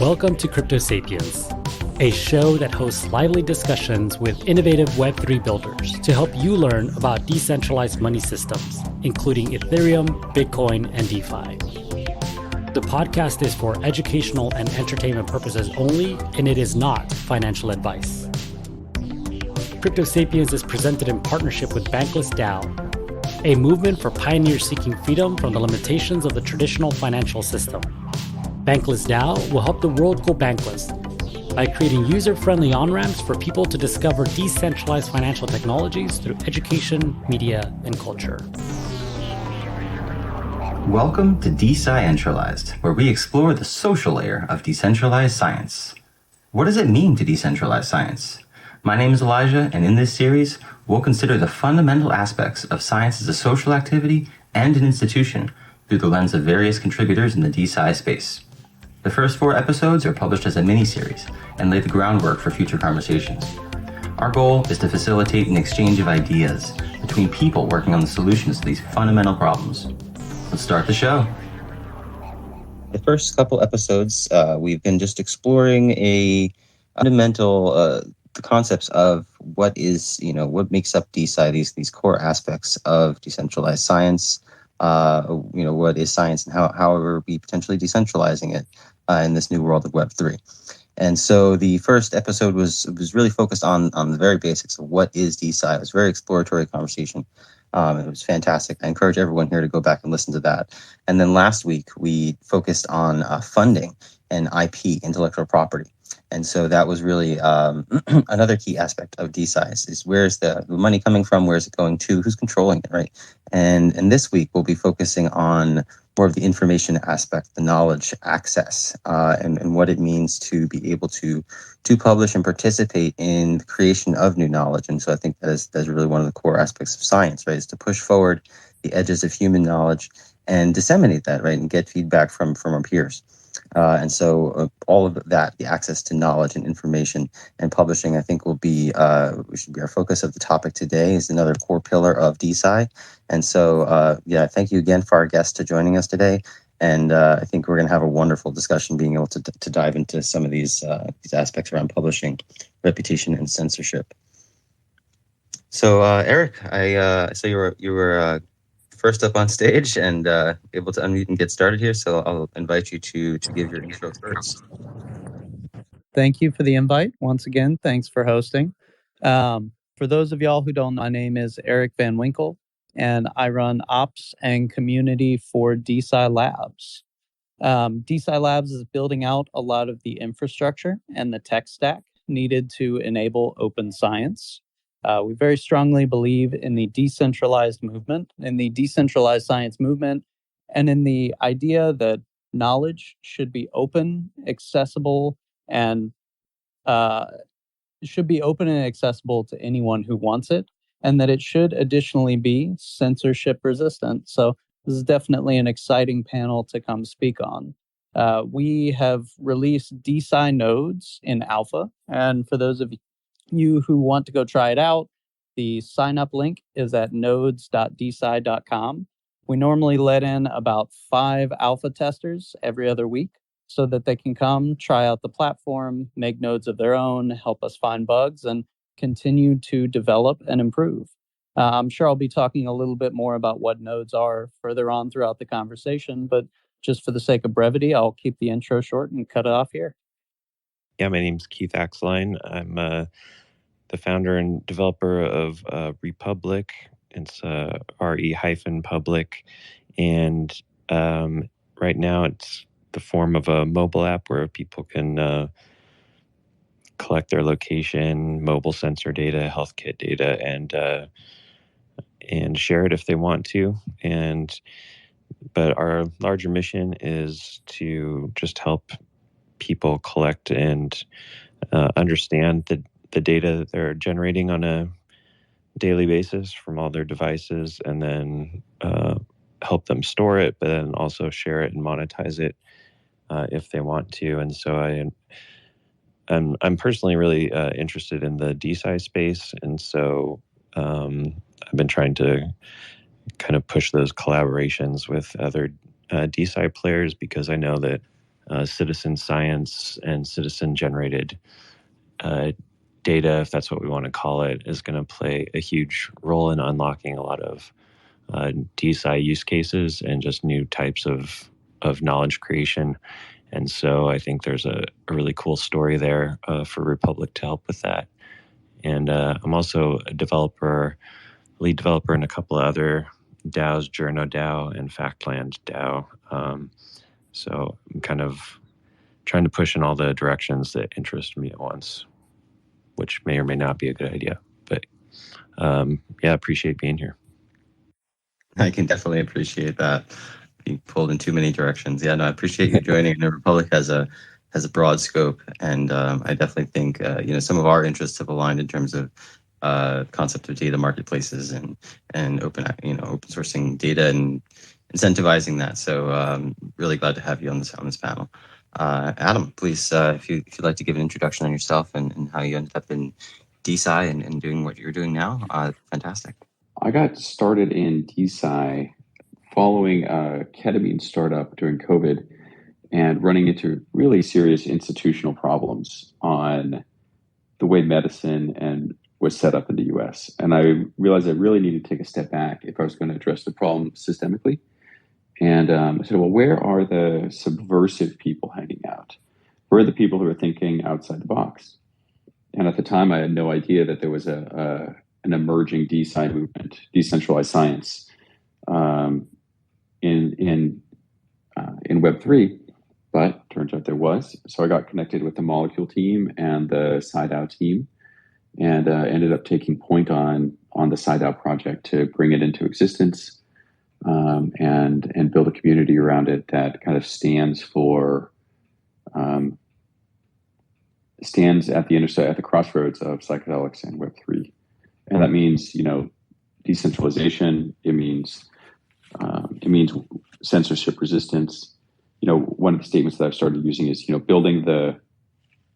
Welcome to Crypto Sapiens, a show that hosts lively discussions with innovative Web3 builders to help you learn about decentralized money systems, including Ethereum, Bitcoin, and DeFi. The podcast is for educational and entertainment purposes only, and it is not financial advice. Crypto Sapiens is presented in partnership with Bankless DAO, a movement for pioneers seeking freedom from the limitations of the traditional financial system. Bankless DAO will help the world go bankless by creating user-friendly on-ramps for people to discover decentralized financial technologies through education, media, and culture. Welcome to Decentralized, where we explore the social layer of decentralized science. What does it mean to decentralize science? My name is Elijah, and in this series, we'll consider the fundamental aspects of science as a social activity and an institution through the lens of various contributors in the DeSci space. The first 4 episodes are published as a mini-series and lay the groundwork for future conversations. Our goal is to facilitate an exchange of ideas between people working on the solutions to these fundamental problems. Let's start the show. The first couple episodes, we've been just exploring the concepts of what is, what makes up DeSci, these core aspects of decentralized science. What is science and how are we potentially decentralizing it in this new world of Web3. And so the first episode was really focused on the very basics of what is DeSci. It was a very exploratory conversation. It was fantastic. I encourage everyone here to go back and listen to that. And then last week, we focused on funding and IP, intellectual property. And so that was really another key aspect of DeSci is where's the money coming from, where's it going to, who's controlling it, right? And this week, we'll be focusing on more of the information aspect, the knowledge access, and what it means to be able to publish and participate in the creation of new knowledge. And so I think that's really one of the core aspects of science, right, is to push forward the edges of human knowledge and disseminate that, right, and get feedback from our peers. And so all of that, the access to knowledge and information and publishing, I think should be our focus of the topic today, is another core pillar of DeSci. And so, thank you again for our guests to joining us today. And I think we're going to have a wonderful discussion being able to dive into some of these aspects around publishing, reputation, and censorship. So, Erik, I saw you were first up on stage and able to unmute and get started here. So I'll invite you to give your intro first. Thank you for the invite. Once again, thanks for hosting. For those of y'all who don't know, my name is Erik Vanwinkle, and I run ops and community for DeSci Labs. DeSci Labs is building out a lot of the infrastructure and the tech stack needed to enable open science. We very strongly believe in the decentralized movement, in the decentralized science movement, and in the idea that knowledge should be open, accessible, and accessible to anyone who wants it, and that it should additionally be censorship resistant. So this is definitely an exciting panel to come speak on. We have released DeSci nodes in alpha, and for those of you who want to go try it out, the sign up link is at nodes.desci.com. We normally let in about 5 alpha testers every other week so that they can come try out the platform, make nodes of their own, help us find bugs, and continue to develop and improve. I'm sure I'll be talking a little bit more about what nodes are further on throughout the conversation, but just for the sake of brevity, I'll keep the intro short and cut it off here. Yeah, my name's Keith Axline. I'm the founder and developer of Republic. It's RE-Public. And right now it's the form of a mobile app where people can collect their location, mobile sensor data, health kit data, and share it if they want to. But our larger mission is to just help people collect and understand the data they're generating on a daily basis from all their devices, and then help them store it, but then also share it and monetize it if they want to. And so I'm personally really interested in the DeSci space, and so I've been trying to kind of push those collaborations with other DeSci players, because I know that citizen science and citizen generated data, if that's what we want to call it, is going to play a huge role in unlocking a lot of DeSci use cases and just new types of knowledge creation. And so I think there's a really cool story there for Republic to help with that. And I'm also a lead developer in a couple of other DAOs, Journo DAO and Factland DAO. So I'm kind of trying to push in all the directions that interest me at once, which may or may not be a good idea. But yeah, appreciate being here. I can definitely appreciate that. Being pulled in too many directions. Yeah, no, I appreciate you joining. The Republic has a broad scope, and I definitely think some of our interests have aligned in terms of concept of data marketplaces and open sourcing data and incentivizing that. So really glad to have you on this panel. Adam, please, if you'd like to give an introduction on yourself and how you ended up in DeSci and doing what you're doing now, fantastic. I got started in DeSci following a ketamine startup during COVID and running into really serious institutional problems on the way medicine was set up in the US. And I realized I really needed to take a step back if I was going to address the problem systemically. And I said, well, where are the subversive people hanging out? Where are the people who are thinking outside the box? And at the time, I had no idea that there was an emerging DeSci movement, decentralized science, in Web3, but turns out there was. So I got connected with the Molecule team and the SciDAO team, and ended up taking point on the SciDAO project to bring it into existence, and build a community around it that kind of stands at the crossroads of psychedelics and Web3. And that means, decentralization. It means censorship resistance. One of the statements that I've started using is, building the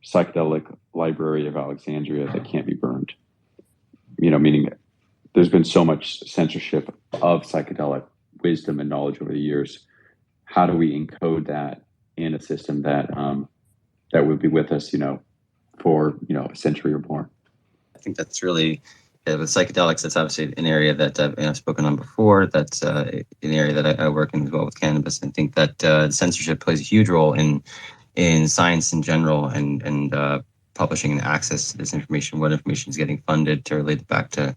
psychedelic library of Alexandria that can't be burned. Meaning there's been so much censorship of psychedelic wisdom and knowledge over the years. How do we encode that in a system that would be with us, for a century or more? I think that's really with psychedelics. That's obviously an area that I've spoken on before. That's an area that I work in as well with cannabis. I think that censorship plays a huge role in science in general, and publishing and access to this information. What information is getting funded, to relate it back to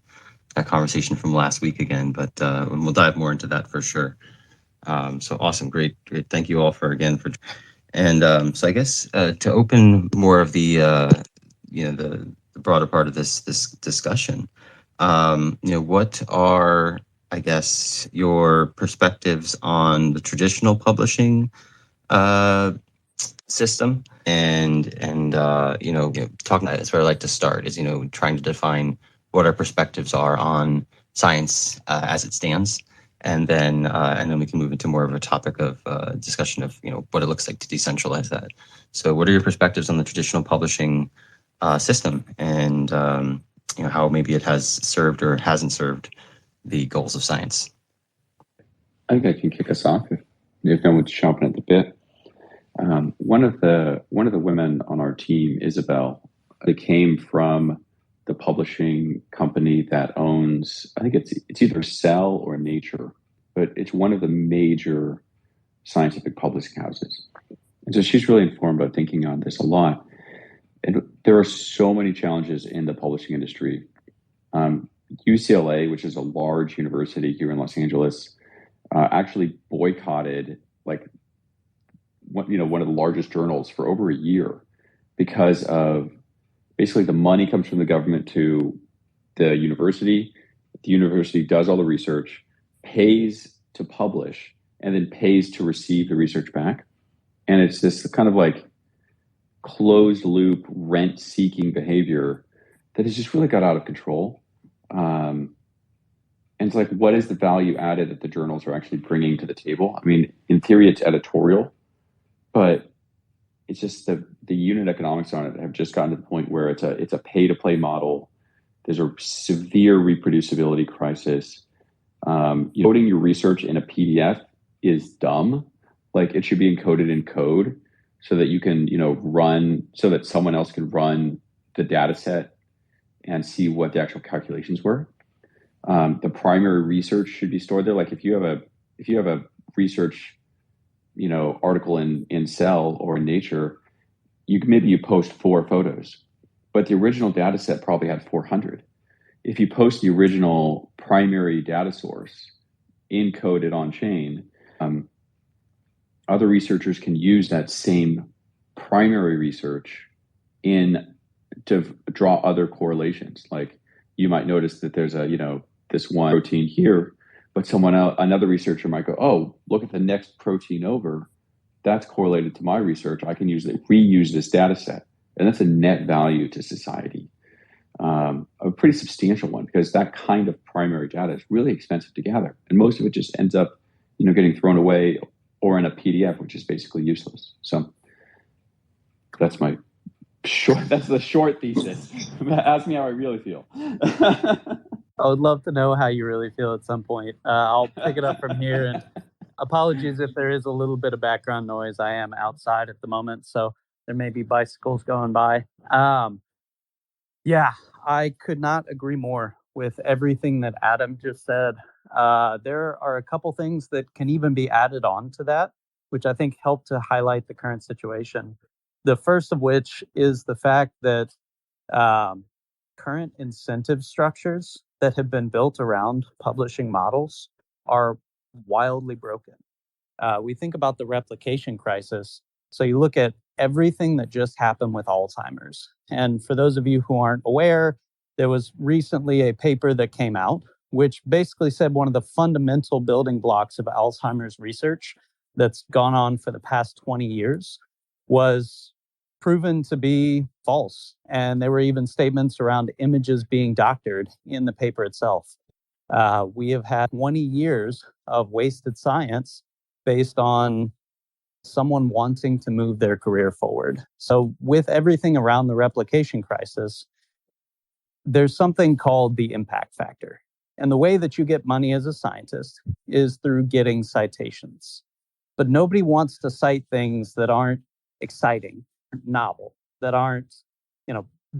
that conversation from last week again. But we'll dive more into that for sure. So awesome, great. Thank you all and so I guess to open more of the broader part of this discussion, what are, I guess, your perspectives on the traditional publishing system, and talking. That's where I like to start, is trying to define what our perspectives are on science as it stands. And then we can move into more of a topic of discussion of what it looks like to decentralize that. So, what are your perspectives on the traditional publishing system, and how maybe it has served or hasn't served the goals of science? I think I can kick us off if no one's chomping at the bit. One of the women on our team, Isabel, they came from the publishing company that owns, I think it's either Cell or Nature, but it's one of the major scientific publishing houses. And so she's really informed about thinking on this a lot. And there are so many challenges in the publishing industry. UCLA, which is a large university here in Los Angeles, actually boycotted one of the largest journals for over a year because of basically the money comes from the government to the university. The university does all the research, pays to publish, and then pays to receive the research back. And it's this kind of closed loop rent-seeking behavior that has just really got out of control. And it's what is the value added that the journals are actually bringing to the table? I mean, in theory, it's editorial, but it's just the unit economics on it have just gotten to the point where it's a pay-to-play model. There's a severe reproducibility crisis. Coding your research in a PDF is dumb. It should be encoded in code. so that you can, run, so that someone else can run the data set and see what the actual calculations were. The primary research should be stored there. Like if you have a research, article in Cell or in Nature, maybe you post 4 photos, but the original data set probably had 400. If you post the original primary data source encoded on chain, other researchers can use that same primary research to draw other correlations. Like you might notice that there's this one protein here, but another researcher might go, oh, look at the next protein over. That's correlated to my research. I can reuse this data set. And that's a net value to society. A pretty substantial one, because that kind of primary data is really expensive to gather. And most of it just ends up, getting thrown away or in a PDF, which is basically useless. So that's the short thesis. Ask me how I really feel. I would love to know how you really feel at some point. I'll pick it up from here. And apologies if there is a little bit of background noise. I am outside at the moment, so there may be bicycles going by. Yeah, I could not agree more with everything that Adam just said. There are a couple things that can even be added on to that, which I think help to highlight the current situation. The first of which is the fact that current incentive structures that have been built around publishing models are wildly broken. We think about the replication crisis. So you look at everything that just happened with Alzheimer's. And for those of you who aren't aware, there was recently a paper that came out, which basically said one of the fundamental building blocks of Alzheimer's research that's gone on for the past 20 years was proven to be false. And there were even statements around images being doctored in the paper itself. We have had 20 years of wasted science based on someone wanting to move their career forward. So with everything around the replication crisis, there's something called the impact factor. And the way that you get money as a scientist is through getting citations. But nobody wants to cite things that aren't exciting, novel, that aren't,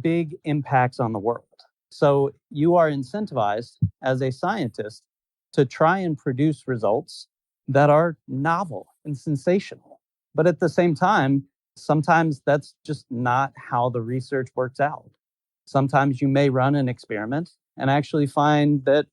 big impacts on the world. So you are incentivized as a scientist to try and produce results that are novel and sensational. But at the same time, sometimes that's just not how the research works out. Sometimes you may run an experiment and actually find that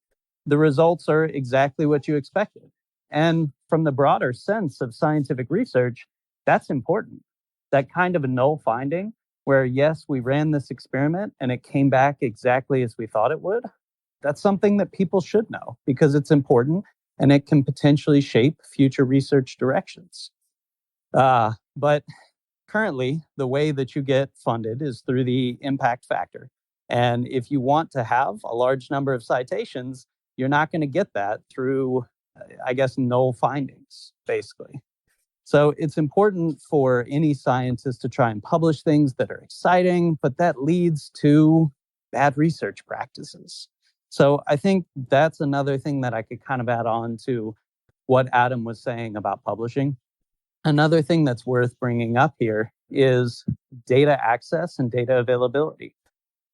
the results are exactly what you expected. And from the broader sense of scientific research, that's important. That kind of a null finding where, yes, we ran this experiment and it came back exactly as we thought it would, that's something that people should know because it's important and it can potentially shape future research directions. But currently, the way that you get funded is through the impact factor. And if you want to have a large number of citations, you're not going to get that through, null findings, basically. So it's important for any scientist to try and publish things that are exciting, but that leads to bad research practices. So I think that's another thing that I could kind of add on to what Adam was saying about publishing. Another thing that's worth bringing up here is data access and data availability.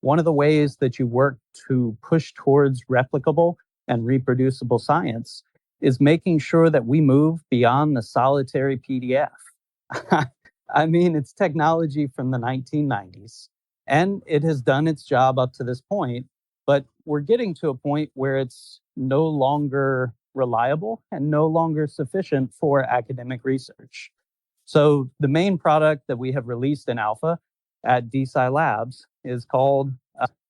One of the ways that you work to push towards replicable and reproducible science is making sure that we move beyond the solitary PDF. I mean, it's technology from the 1990s, and it has done its job up to this point, but we're getting to a point where it's no longer reliable and no longer sufficient for academic research. So the main product that we have released in alpha at DeSci Labs is called,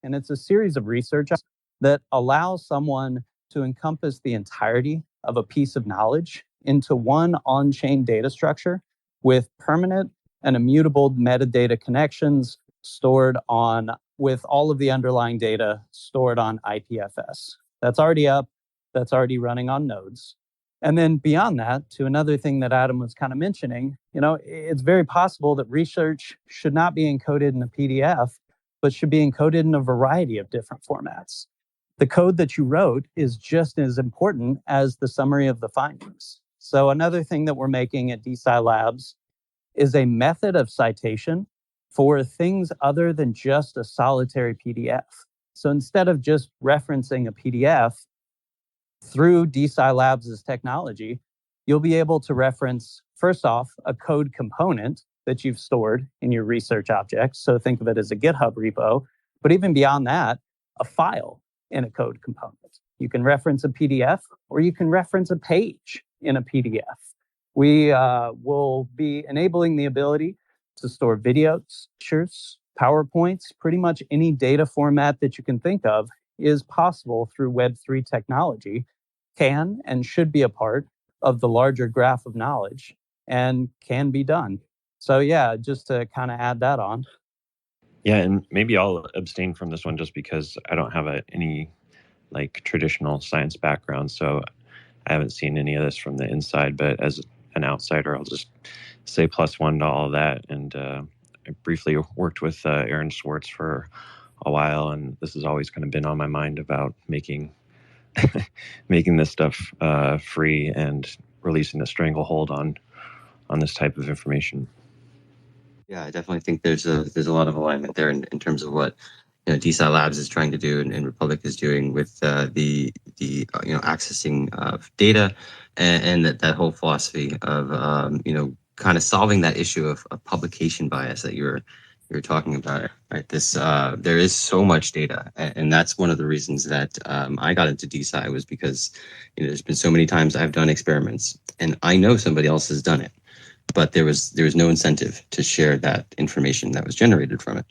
and it's a series of research that allows someone to encompass the entirety of a piece of knowledge into one on-chain data structure with permanent and immutable metadata connections stored on, with all of the underlying data stored on IPFS. That's already up, that's already running on nodes. And then beyond that, to another thing that Adam was kind of mentioning, it's very possible that research should not be encoded in a PDF, but should be encoded in a variety of different formats. The code that you wrote is just as important as the summary of the findings. So another thing that we're making at DeSci Labs is a method of citation for things other than just a solitary PDF. So instead of just referencing a PDF through DeSci Labs' technology, you'll be able to reference, first off, a code component that you've stored in your research objects. So think of it as a GitHub repo. But even beyond that, a file in a code component. You can reference a PDF or you can reference a page in a PDF. We will be enabling the ability to store videos, pictures, PowerPoints, pretty much any data format that you can think of is possible through Web3 technology, can and should be a part of the larger graph of knowledge, and can be done. So yeah, just to kind of add that on. Yeah, and maybe I'll abstain from this one just because I don't have any like traditional science background, so I haven't seen any of this from the inside. But as an outsider, I'll just say +1 to all of that. And I briefly worked with Aaron Swartz for a while, and this has always kind of been on my mind about making this stuff free and releasing a stranglehold on this type of information. Yeah, I definitely think there's a lot of alignment there in terms of what DeSci Labs is trying to do and Republic is doing with the accessing of data and that whole philosophy of kind of solving that issue of publication bias that you were talking about, right? This there is so much data, and that's one of the reasons that I got into DeSci was because there's been so many times I've done experiments and I know somebody else has done it, but there was no incentive to share that information that was generated from it,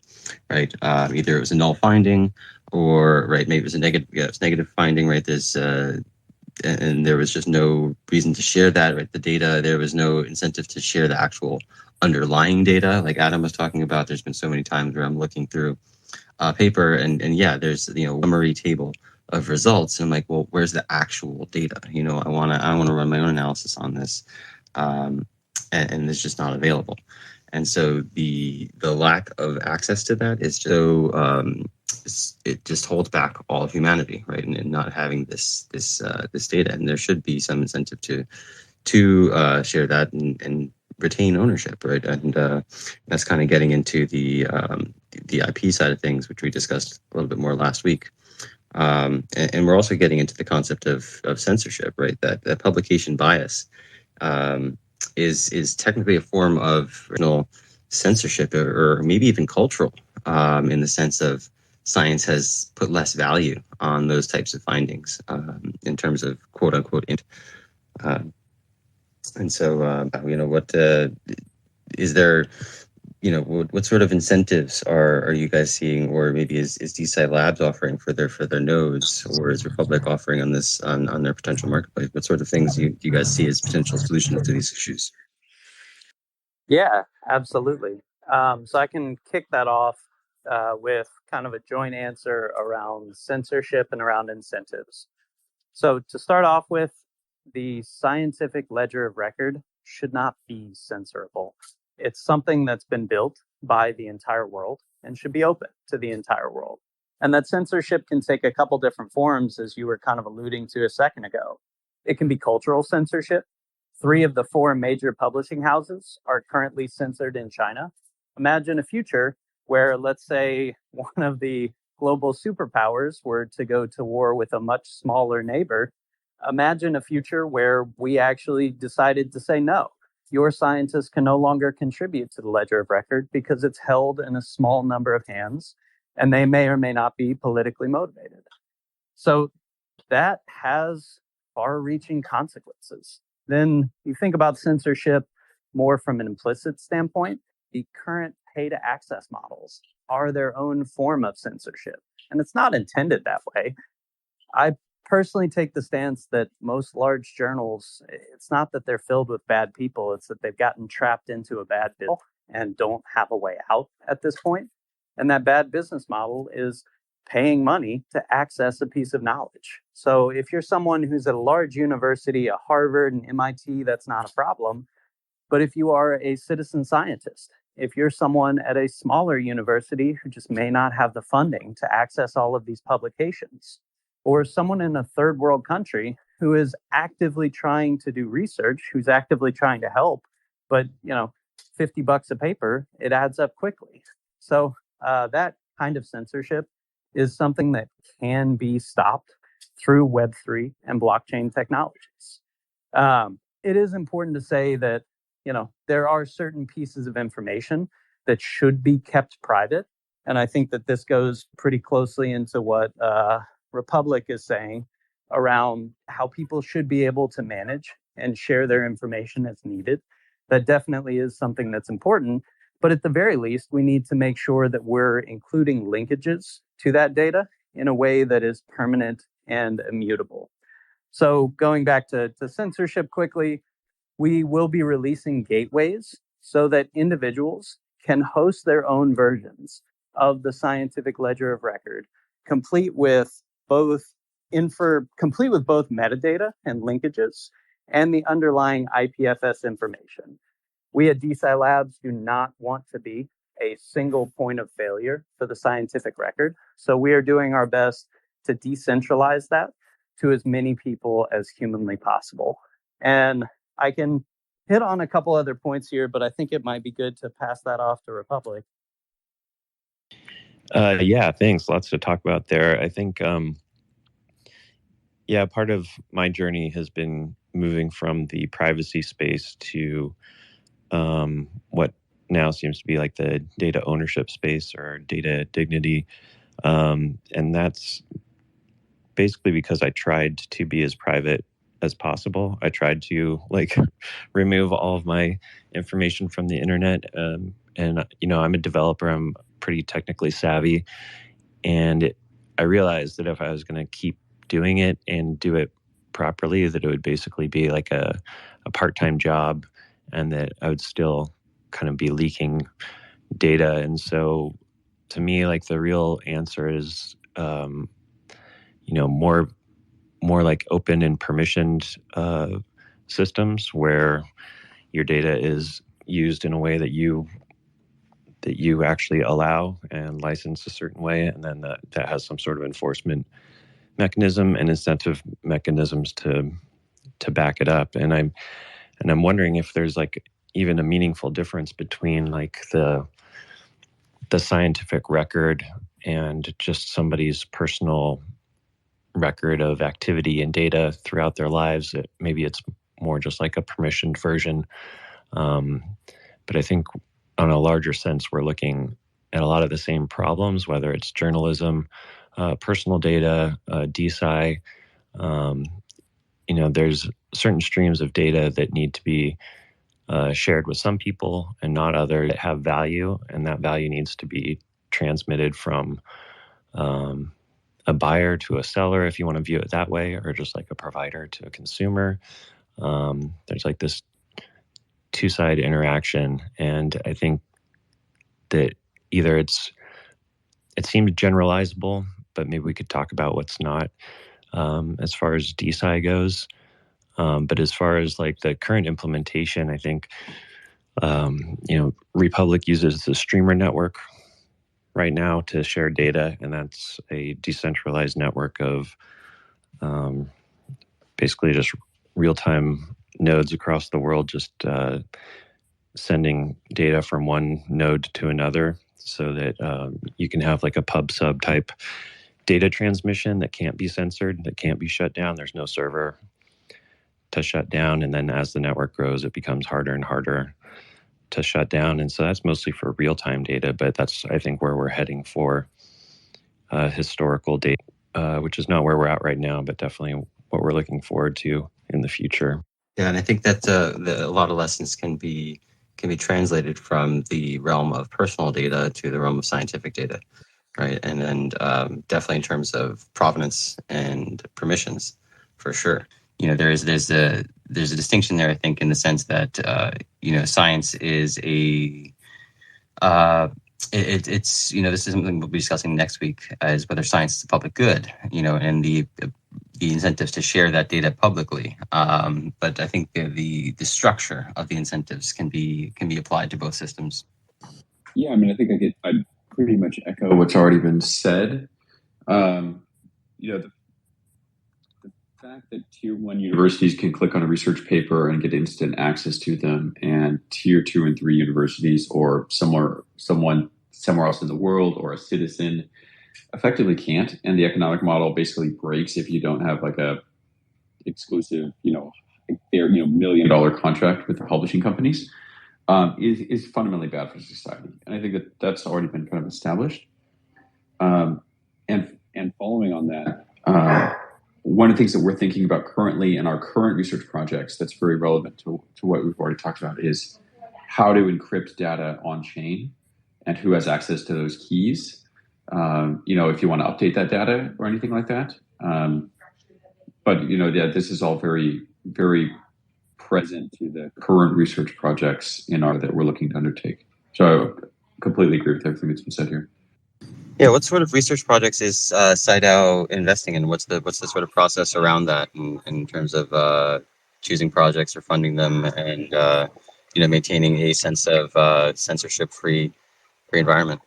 right? Either it was a null finding, or right, maybe it was a negative finding, right? There's and there was just no reason to share that, right? The data, there was no incentive to share the actual underlying data, like Adam was talking about. There's been so many times where I'm looking through a paper and yeah, there's summary table of results, and I'm like, well, where's the actual data? I want to run my own analysis on this. And it's just not available. And so the lack of access to that is so it just holds back all of humanity, right? And not having this data, and there should be some incentive to share that and retain ownership, right? And that's kind of getting into the IP side of things, which we discussed a little bit more last week. And we're also getting into the concept of censorship, right? That publication bias. Is technically a form of censorship, or maybe even cultural, in the sense of science has put less value on those types of findings in terms of quote unquote. And so, what is there? What sort of incentives are you guys seeing, or maybe is DeSci Labs offering for their nodes, or is Republic offering on this on their potential marketplace? What sort of things do you guys see as potential solutions to these issues? Yeah, absolutely. So I can kick that off with kind of a joint answer around censorship and around incentives. So to start off with, the scientific ledger of record should not be censorable. It's something that's been built by the entire world and should be open to the entire world. And that censorship can take a couple different forms, as you were kind of alluding to a second ago. It can be cultural censorship. 3 of the 4 major publishing houses are currently censored in China. Imagine a future where, let's say, one of the global superpowers were to go to war with a much smaller neighbor. Imagine a future where we actually decided to say, no, your scientists can no longer contribute to the ledger of record because it's held in a small number of hands, and they may or may not be politically motivated. So that has far-reaching consequences. Then you think about censorship more from an implicit standpoint. The current pay-to-access models are their own form of censorship, and it's not intended that way. I personally take the stance that most large journals, it's not that they're filled with bad people, it's that they've gotten trapped into a bad business and don't have a way out at this point. And that bad business model is paying money to access a piece of knowledge. So if you're someone who's at a large university, a Harvard and MIT, that's not a problem. But if you are a citizen scientist, if you're someone at a smaller university who just may not have the funding to access all of these publications, or someone in a third world country who is actively trying to do research, who's actively trying to help, but $50 a paper, it adds up quickly. So that kind of censorship is something that can be stopped through Web3 and blockchain technologies. It is important to say that, there are certain pieces of information that should be kept private. And I think that this goes pretty closely into what Republic is saying around how people should be able to manage and share their information as needed. That definitely is something that's important. But at the very least, we need to make sure that we're including linkages to that data in a way that is permanent and immutable. So going back to censorship quickly, we will be releasing gateways so that individuals can host their own versions of the scientific ledger of record, complete with both metadata and linkages and the underlying IPFS information. We at DeSci Labs do not want to be a single point of failure for the scientific record. So we are doing our best to decentralize that to as many people as humanly possible. And I can hit on a couple other points here, but I think it might be good to pass that off to Republic. Yeah, thanks. Lots to talk about there. I think, part of my journey has been moving from the privacy space to what now seems to be like the data ownership space or data dignity. And that's basically because I tried to be as private as possible. I tried to remove all of my information from the internet. And, I'm a developer. I'm pretty technically savvy. And I realized that if I was going to keep doing it and do it properly, that it would basically be like a part-time job and that I would still kind of be leaking data. And so to me, the real answer is, more like open and permissioned systems where your data is used in a way that you actually allow and license a certain way, and then that has some sort of enforcement mechanism and incentive mechanisms to back it up. And I'm wondering if there's even a meaningful difference between the scientific record and just somebody's personal record of activity and data throughout their lives. Maybe it's more just like a permissioned version. But I think on a larger sense, we're looking at a lot of the same problems, whether it's journalism, personal data, DeSci. There's certain streams of data that need to be shared with some people and not others that have value, and that value needs to be transmitted from a buyer to a seller, if you want to view it that way, or just like a provider to a consumer. There's this two-side interaction, and I think that either it seems generalizable, but maybe we could talk about what's not as far as DeSci goes. But as far as the current implementation, I think Republic uses the Streamer network right now to share data, and that's a decentralized network of basically just real-time nodes across the world, just sending data from one node to another, so that you can have a pub-sub type data transmission that can't be censored, that can't be shut down. There's no server to shut down, and then as the network grows, it becomes harder and harder to shut down. And so that's mostly for real-time data, but that's, I think, where we're heading for historical data, which is not where we're at right now, but definitely what we're looking forward to in the future. Yeah, and I think that a lot of lessons can be translated from the realm of personal data to the realm of scientific data, right? And definitely in terms of provenance and permissions, for sure. There's a distinction there, I think, in the sense that science is it's this is something we'll be discussing next week, is whether science is a public good, and the incentives to share that data publicly. But I think the structure of the incentives can be applied to both systems. Yeah, I mean, I think I pretty much echo what's already been said. The fact that tier 1 universities can click on a research paper and get instant access to them, and tier 2 and 3 universities, or someone somewhere else in the world, or a citizen, effectively can't. And the economic model basically breaks if you don't have like a exclusive, $1 million contract with the publishing companies. Is fundamentally bad for society, and I think that that's already been kind of established. And following on that, one of the things that we're thinking about currently in our current research projects that's very relevant to what we've already talked about is how to encrypt data on chain and who has access to those keys. If you want to update that data or anything like that. But this is all very, very present to the current research projects that we're looking to undertake. So I completely agree with everything that's been said here. Yeah, what sort of research projects is SciDAO investing in? What's the sort of process around that in terms of choosing projects or funding them, and maintaining a sense of censorship-free environment?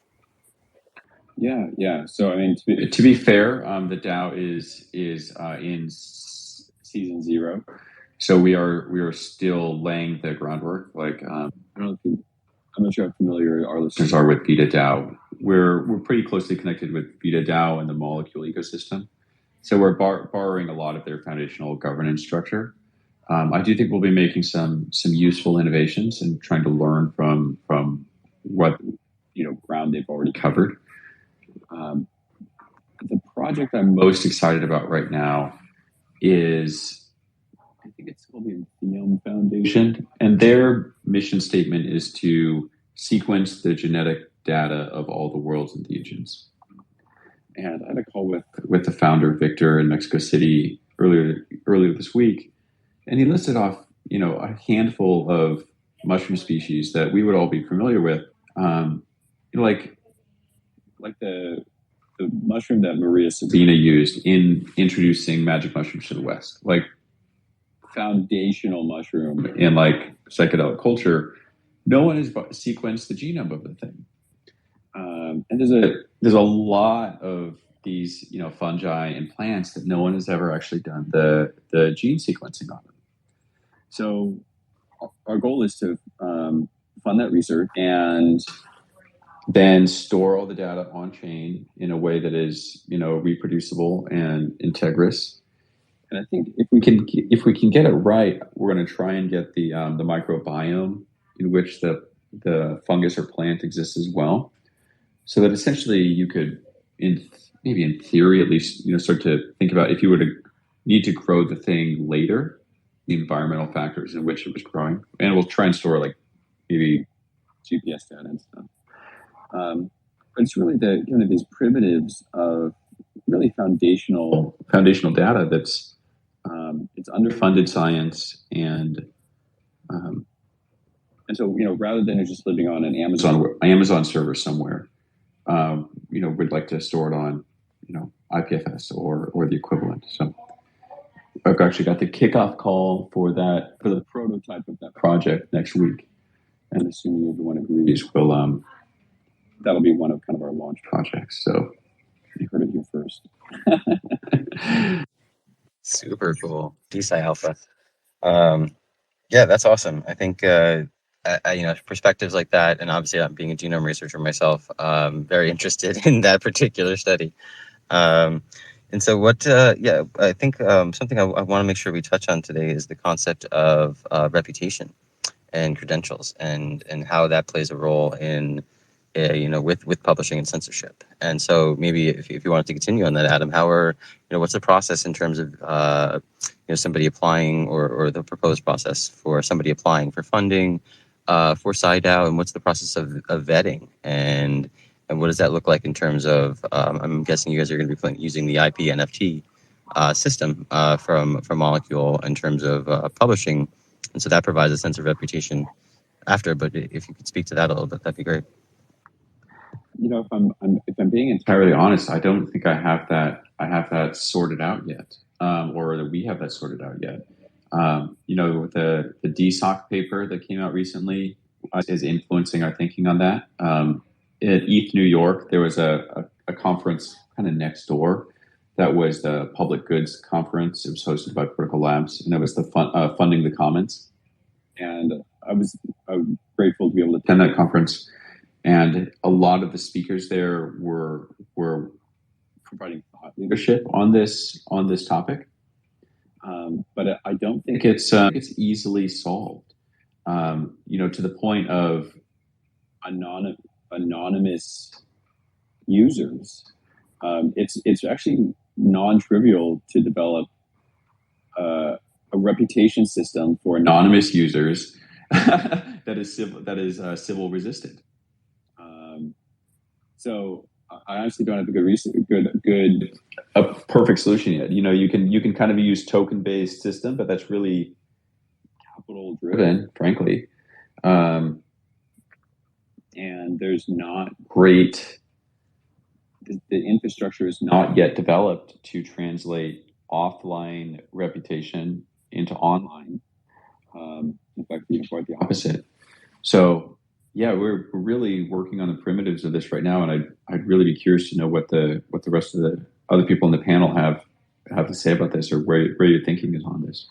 Yeah. So I mean, to be fair, the DAO is in season 0, so we are still laying the groundwork. Like I'm not sure how familiar our listeners are with Vita DAO. We're pretty closely connected with Vita DAO and the Molecule ecosystem, so we're borrowing a lot of their foundational governance structure. I do think we'll be making some useful innovations and trying to learn from what ground they've already covered. The project I'm most excited about right now is, I think it's called the Theum Foundation, and their mission statement is to sequence the genetic data of all the world's entheogens. And I had a call with the founder, Victor, in Mexico City earlier this week, and he listed off a handful of mushroom species that we would all be familiar with, like the mushroom that Maria Sabina used in introducing magic mushrooms to the West, like foundational mushroom in like psychedelic culture. No one has sequenced the genome of the thing, and there's a lot of these fungi and plants that no one has ever actually done the gene sequencing on them. So our goal is to fund that research and then store all the data on chain in a way that is, reproducible and integrous. And I think if we can get it right, we're going to try and get the microbiome in which the fungus or plant exists as well, so that essentially you could, in theory at least, start to think about if you were to need to grow the thing later, the environmental factors in which it was growing, and we'll try and store like maybe GPS data and stuff. But it's really the kind of these primitives of really foundational data that's it's underfunded science, and so rather than it just living on an Amazon server somewhere, we'd like to store it on IPFS or the equivalent. So I've actually got the kickoff call for the prototype of that project next week, and assuming everyone agrees, that'll be one of kind of our launch projects. So you heard it here first. Super cool. DeSci Alpha. Yeah, that's awesome. I think, perspectives like that, and obviously I'm being a genome researcher myself, very interested in that particular study. And so I think something I want to make sure we touch on today is the concept of reputation and credentials, and how that plays a role in with publishing and censorship. And so maybe if you wanted to continue on that, Adam, what's the process in terms of somebody applying, or the proposed process for somebody applying for funding for SciDAO, and what's the process of vetting, and what does that look like in terms of I'm guessing you guys are going to be using the IP NFT system from Molecule in terms of publishing, and so that provides a sense of reputation after. But if you could speak to that a little bit, that'd be great. If I'm being entirely honest, I don't think I have that sorted out yet, or that we have that sorted out yet. The DSOC paper that came out recently is influencing our thinking on that. At ETH New York, there was a conference kind of next door That was the Public Goods Conference. It was hosted by Critical Labs, and it was the Funding the Commons. And I was grateful to be able to attend that conference. And a lot of the speakers there were providing thought leadership on this topic. But I don't think it's easily solved. To the point of anonymous users. It's actually non-trivial to develop a reputation system for anonymous users that is civil resistant. So I honestly don't have a perfect solution yet. You can kind of use token-based system, but that's really capital driven, frankly. And there's not great. The infrastructure is not yet developed to translate offline reputation into online. In fact, quite the opposite. So, yeah, we're really working on the primitives of this right now, and I'd really be curious to know what the rest of the other people in the panel have to say about this, or where your thinking is on this.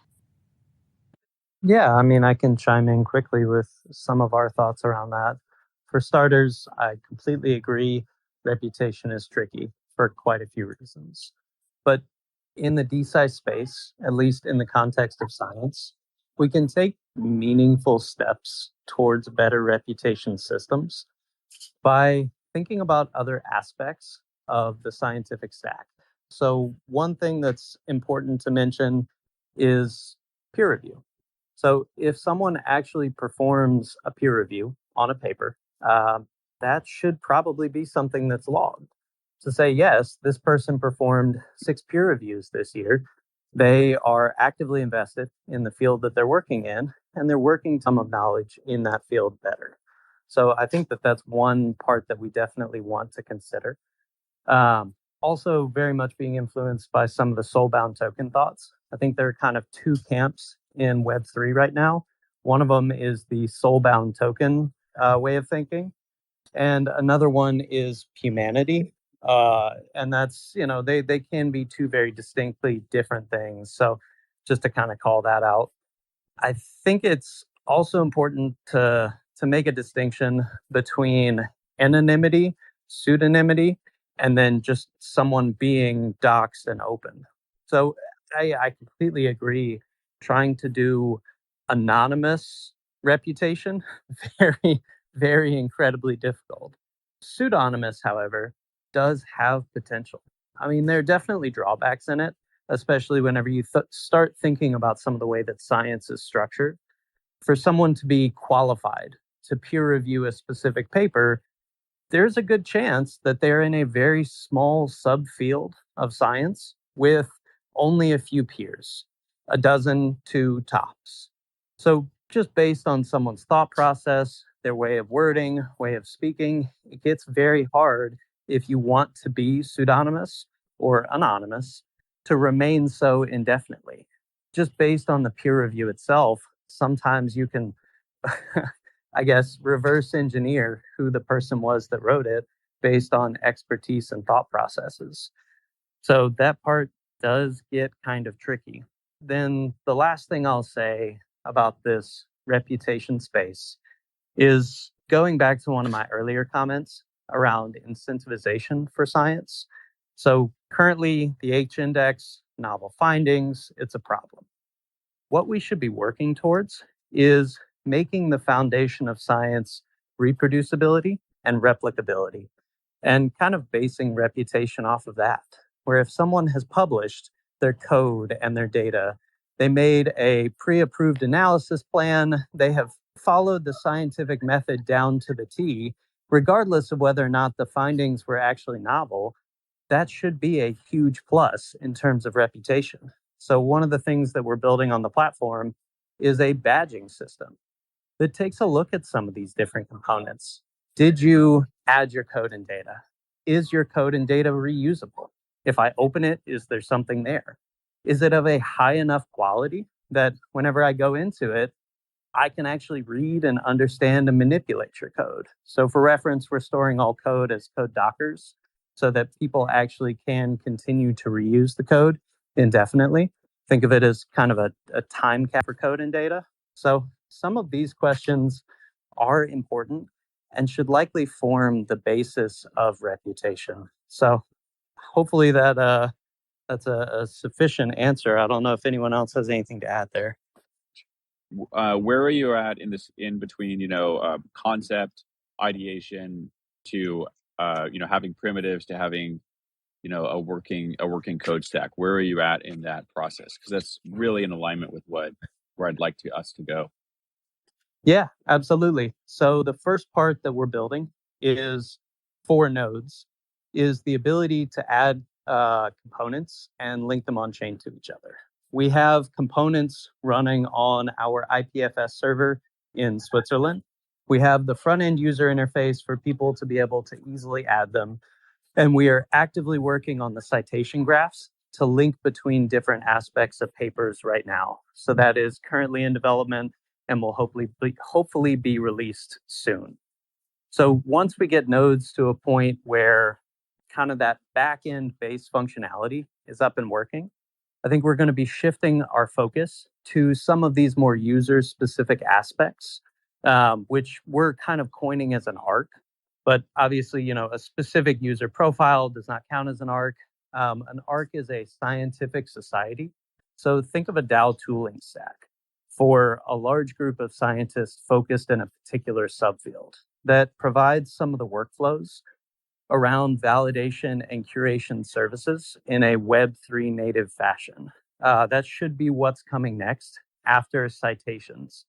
Yeah, I mean, I can chime in quickly with some of our thoughts around that. For starters, I completely agree. Reputation is tricky for quite a few reasons. But in the DeSci space, at least in the context of science, we can take meaningful steps towards better reputation systems by thinking about other aspects of the scientific stack. So one thing that's important to mention is peer review. So if someone actually performs a peer review on a paper, that should probably be something that's logged. To say, yes, this person performed 6 peer reviews this year. They are actively invested in the field that they're working in, and they're working some of knowledge in that field better. So I think that that's one part that we definitely want to consider. Also, very much being influenced by some of the soul-bound token thoughts. I think there are kind of 2 camps in Web3 right now. One of them is the soul-bound token way of thinking, and another one is humanity. And that's, they can be 2 very distinctly different things. So just to kind of call that out. I think it's also important to make a distinction between anonymity, pseudonymity, and then just someone being doxed and open. So I completely agree. Trying to do anonymous reputation, very, very incredibly difficult. Pseudonymous, however, does have potential. I mean, there are definitely drawbacks in it, especially whenever you start thinking about some of the way that science is structured. For someone to be qualified to peer review a specific paper, there's a good chance that they're in a very small subfield of science with only a few peers, a dozen, 2 tops. So just based on someone's thought process, their way of wording, way of speaking, it gets very hard if you want to be pseudonymous or anonymous to remain so indefinitely. Just based on the peer review itself, sometimes you can, I guess, reverse engineer who the person was that wrote it based on expertise and thought processes. So that part does get kind of tricky. Then the last thing I'll say about this reputation space is going back to one of my earlier comments around incentivization for science. So currently the H-index, novel findings, it's a problem. What we should be working towards is making the foundation of science reproducibility and replicability, and kind of basing reputation off of that, where if someone has published their code and their data, they made a pre-approved analysis plan, they have followed the scientific method down to the T, regardless of whether or not the findings were actually novel, that should be a huge plus in terms of reputation. So one of the things that we're building on the platform is a badging system that takes a look at some of these different components. Did you add your code and data? Is your code and data reusable? If I open it, is there something there? Is it of a high enough quality that whenever I go into it, I can actually read and understand and manipulate your code? So for reference, we're storing all code as code dockers. so that people actually can continue to reuse the code indefinitely. Think of it as kind of a time cap for code and data. So some of these questions are important and should likely form the basis of reputation. So hopefully that's a sufficient answer. I don't know if anyone else has anything to add there. Where are you at in between, concept, ideation to, having primitives to having, a working code stack? Where are you at in that process? Because that's really in alignment with where I'd like us to go. Yeah, absolutely. So the first part that we're building is 4 nodes, is the ability to add components and link them on chain to each other. We have components running on our IPFS server in Switzerland. We have the front end user interface for people to be able to easily add them. And we are actively working on the citation graphs to link between different aspects of papers right now. So that is currently in development and will hopefully be released soon. So once we get nodes to a point where kind of that back-end base functionality is up and working, I think we're going to be shifting our focus to some of these more user-specific aspects, which we're kind of coining as an arc. But obviously, a specific user profile does not count as an arc. An arc is a scientific society. So think of a DAO tooling stack for a large group of scientists focused in a particular subfield that provides some of the workflows around validation and curation services in a Web3 native fashion. That should be what's coming next after citations.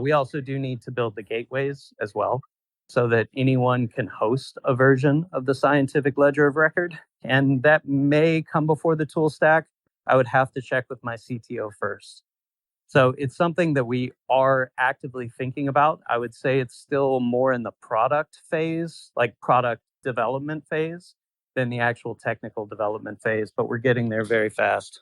We also do need to build the gateways as well, so that anyone can host a version of the scientific ledger of record. And that may come before the tool stack. I would have to check with my CTO first. So it's something that we are actively thinking about. I would say it's still more in the product phase, like product development phase, than the actual technical development phase, but we're getting there very fast.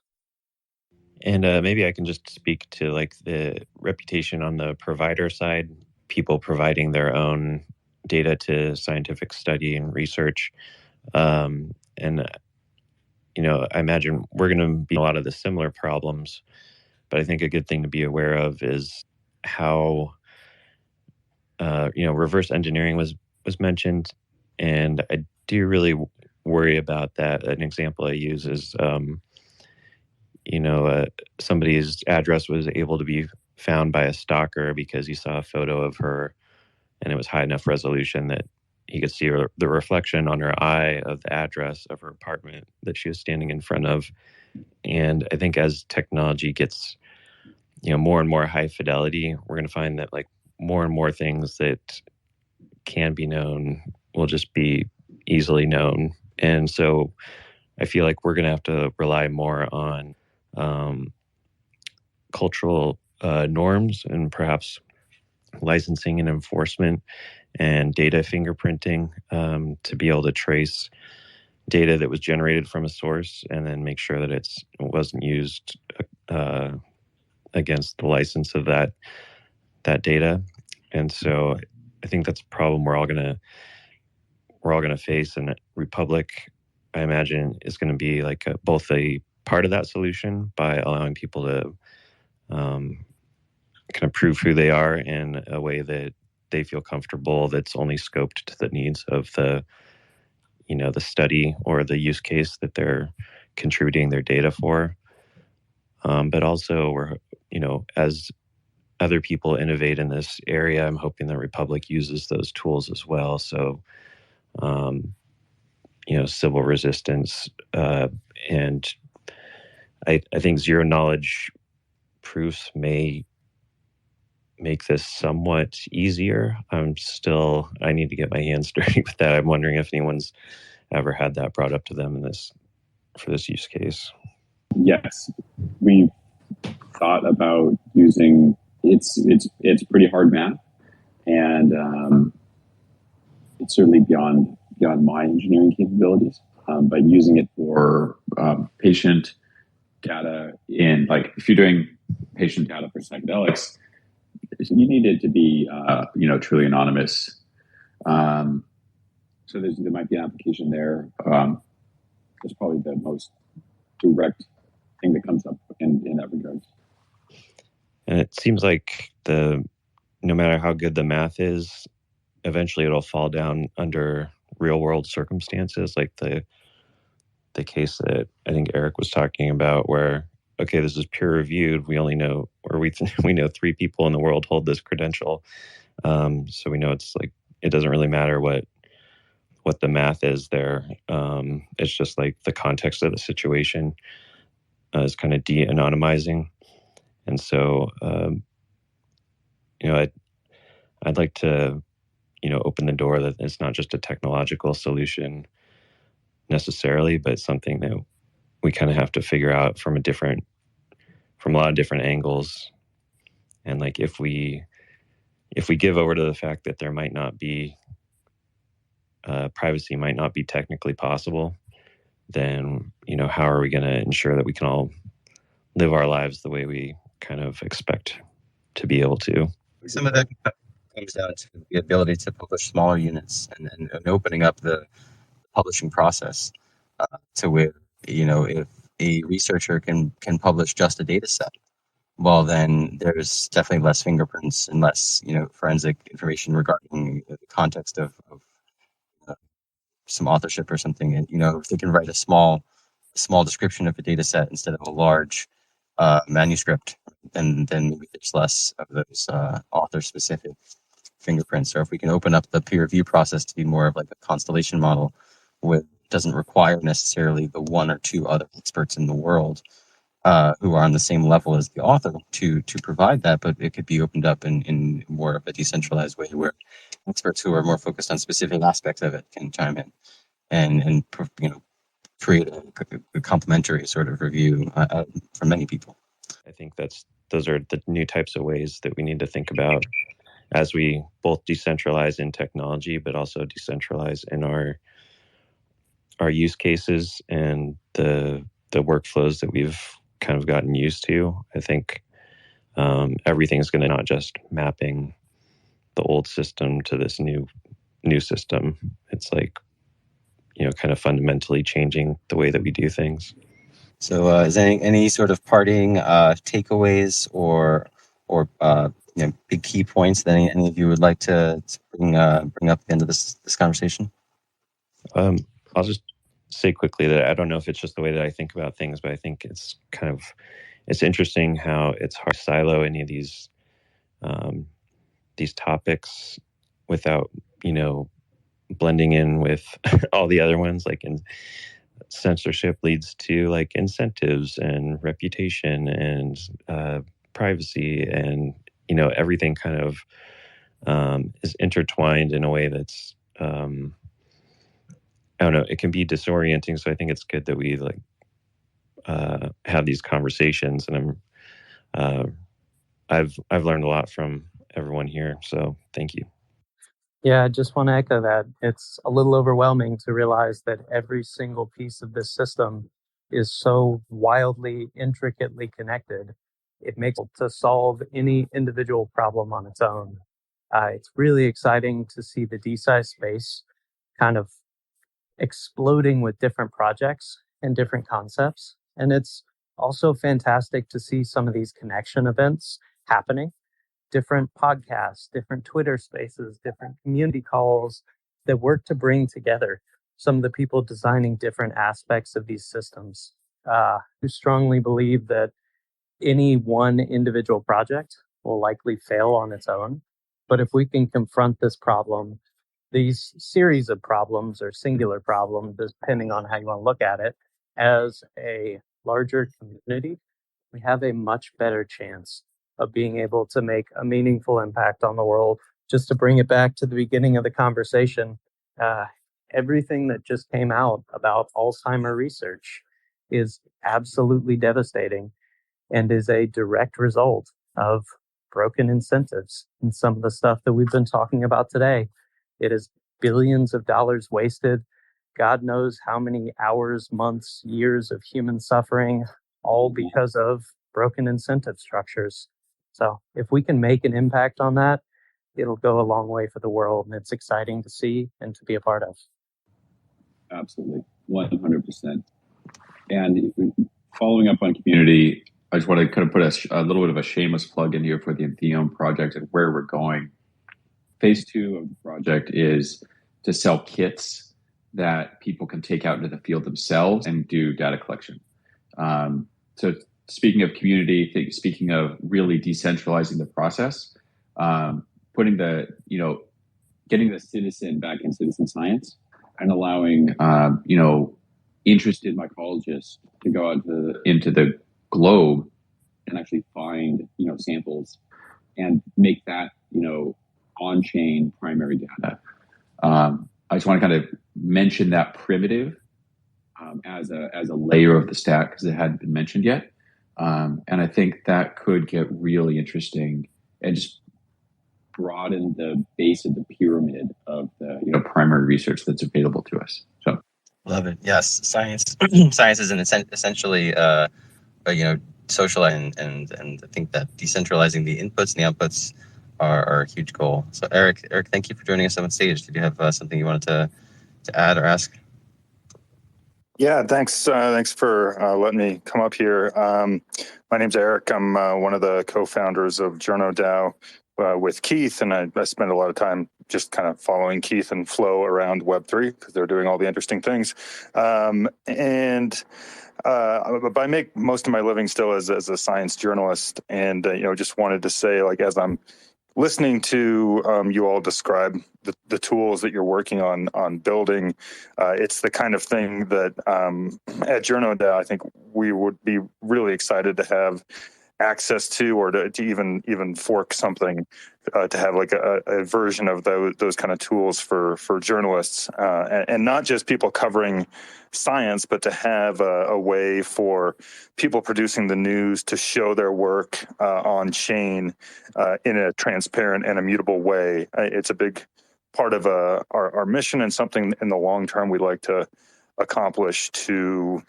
And maybe I can just speak to like the reputation on the provider side, people providing their own data to scientific study and research. And, I imagine we're going to be a lot of the similar problems, but I think a good thing to be aware of is how, reverse engineering was mentioned. And I do really worry about that. An example I use is, somebody's address was able to be found by a stalker because he saw a photo of her and it was high enough resolution that he could see the reflection on her eye of the address of her apartment that she was standing in front of. And I think as technology gets, more and more high fidelity, we're going to find that like more and more things that can be known will just be easily known. And so I feel like we're going to have to rely more on cultural norms and perhaps licensing and enforcement and data fingerprinting to be able to trace data that was generated from a source and then make sure that it wasn't used against the license of that data. And so I think that's a problem we're all gonna face. And Republic, I imagine, is going to be like both a part of that solution by allowing people to kind of prove who they are in a way that they feel comfortable, that's only scoped to the needs of the study or the use case that they're contributing their data for. But also we're, as other people innovate in this area, I'm hoping that Republic uses those tools as well. So, civil resistance, and I think zero knowledge proofs may make this somewhat easier. I need to get my hands dirty with that. I'm wondering if anyone's ever had that brought up to them for this use case. Yes, we've thought about using it's pretty hard math, and it's certainly beyond my engineering capabilities. But using it for patient data if you're doing patient data for psychedelics, you need it to be truly anonymous. So there might be an application there. That's probably the most direct thing that comes up in that regard. And it seems like no matter how good the math is, eventually it'll fall down under real world circumstances, like the case that I think Erik was talking about, where, okay, this is peer reviewed. We only know, or we know 3 people in the world hold this credential. So we know it's like, it doesn't really matter what the math is there. It's just like the context of the situation is kind of de-anonymizing. And so, I'd like to, open the door that it's not just a technological solution necessarily, but something that we kind of have to figure out from a lot of different angles. And like, if we give over to the fact that there might not be privacy might not be technically possible, then, how are we going to ensure that we can all live our lives the way we kind of expect to be able to? Some of that comes down to the ability to publish smaller units and opening up the publishing process to where, if a researcher can publish just a data set, well, then there's definitely less fingerprints and less, forensic information regarding the context of some authorship or something. And, if they can write a small description of a data set instead of a large manuscript, then maybe there's less of those author-specific fingerprints. Or if we can open up the peer review process to be more of like a constellation model, which doesn't require necessarily the 1 or 2 other experts in the world who are on the same level as the author to provide that, but it could be opened up in more of a decentralized way where experts who are more focused on specific aspects of it can chime in and create a complementary sort of review for many people. I think those are the new types of ways that we need to think about as we both decentralize in technology, but also decentralize in our use cases and the workflows that we've kind of gotten used to. I think everything's going to not just mapping the old system to this new system. It's like, kind of fundamentally changing the way that we do things. So is there any sort of parting takeaways or big key points that any of you would like to bring up at the end of this conversation? I'll just say quickly that I don't know if it's just the way that I think about things, but I think it's it's interesting how it's hard to silo any of these topics without, blending in with all the other ones. Like, in censorship leads to like incentives and reputation and privacy, and everything kind of is intertwined in a way that's I don't know, it can be disorienting. So I think it's good that we like have these conversations, and I've learned a lot from everyone here. So thank you. Yeah, I just want to echo that. It's a little overwhelming to realize that every single piece of this system is so wildly, intricately connected. It makes it to solve any individual problem on its own. It's really exciting to see the DeSci space kind of exploding with different projects and different concepts. And it's also fantastic to see some of these connection events happening. Different podcasts, different Twitter spaces, different community calls that work to bring together some of the people designing different aspects of these systems, who strongly believe that any one individual project will likely fail on its own. But if we can confront this problem, these series of problems or singular problems, depending on how you want to look at it, as a larger community, we have a much better chance of being able to make a meaningful impact on the world. Just to bring it back to the beginning of the conversation, everything that just came out about Alzheimer research is absolutely devastating and is a direct result of broken incentives and some of the stuff that we've been talking about today. It is billions of dollars wasted. God knows how many hours, months, years of human suffering, all because of broken incentive structures. So if we can make an impact on that, it'll go a long way for the world, and it's exciting to see and to be a part of. Absolutely, 100%. And following up on community, I just want to kind of put a little bit of a shameless plug in here for the Entheum project and where we're going. Phase 2 of the project is to sell kits that people can take out into the field themselves and do data collection. So speaking of community, speaking of really decentralizing the process, putting getting the citizen back in citizen science and allowing, interested mycologists to go out into the globe and actually find, samples and make that, on-chain primary data. I just want to kind of mention that primitive as a layer of the stack because it hadn't been mentioned yet. And I think that could get really interesting and just broaden the base of the pyramid of the primary research that's available to us. So love it. Yes, science is essentially social and I think that decentralizing the inputs and the outputs are a huge goal. So Erik, thank you for joining us on stage. Did you have something you wanted to add or ask? Yeah, thanks. Thanks for letting me come up here. My name's Erik. I'm one of the co-founders of JournoDAO with Keith, and I spend a lot of time just kind of following Keith and Flo around Web3 because they're doing all the interesting things. But I make most of my living still as a science journalist, and just wanted to say, like, as I'm listening to you all describe the tools that you're working on building, it's the kind of thing that at JournoDAO, I think we would be really excited to have access to, or to even fork something to have like a version of those kind of tools for journalists, and not just people covering science, but to have a way for people producing the news to show their work on chain in a transparent and immutable way. It's a big part of our mission and something in the long term we'd like to accomplish to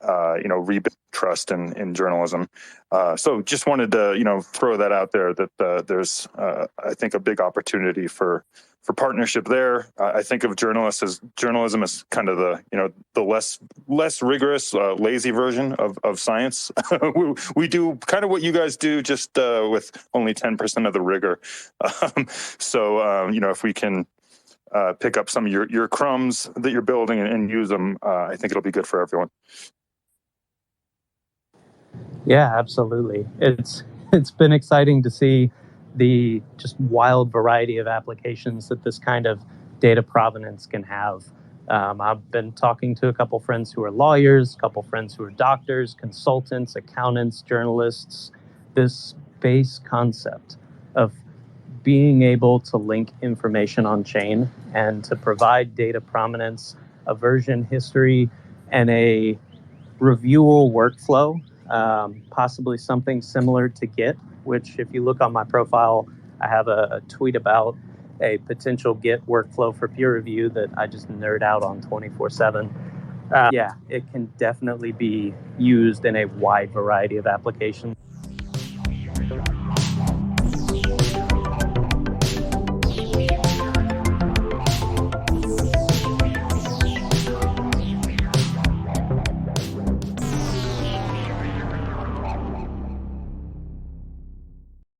rebuild trust in journalism. So just wanted to throw that out there, that there's I think a big opportunity for partnership there. I think of journalism as kind of the less rigorous, lazy version of science. we do kind of what you guys do, just with only 10% of the rigor. So if we can pick up some of your crumbs that you're building and use them, I think it'll be good for everyone. Yeah, absolutely. It's been exciting to see the just wild variety of applications that this kind of data provenance can have. I've been talking to a couple friends who are lawyers, a couple friends who are doctors, consultants, accountants, journalists. This base concept of being able to link information on chain and to provide data provenance, a version history, and a reviewable workflow, possibly something similar to Git, which if you look on my profile, I have a tweet about a potential Git workflow for peer review that I just nerd out on 24/7. Yeah, it can definitely be used in a wide variety of applications.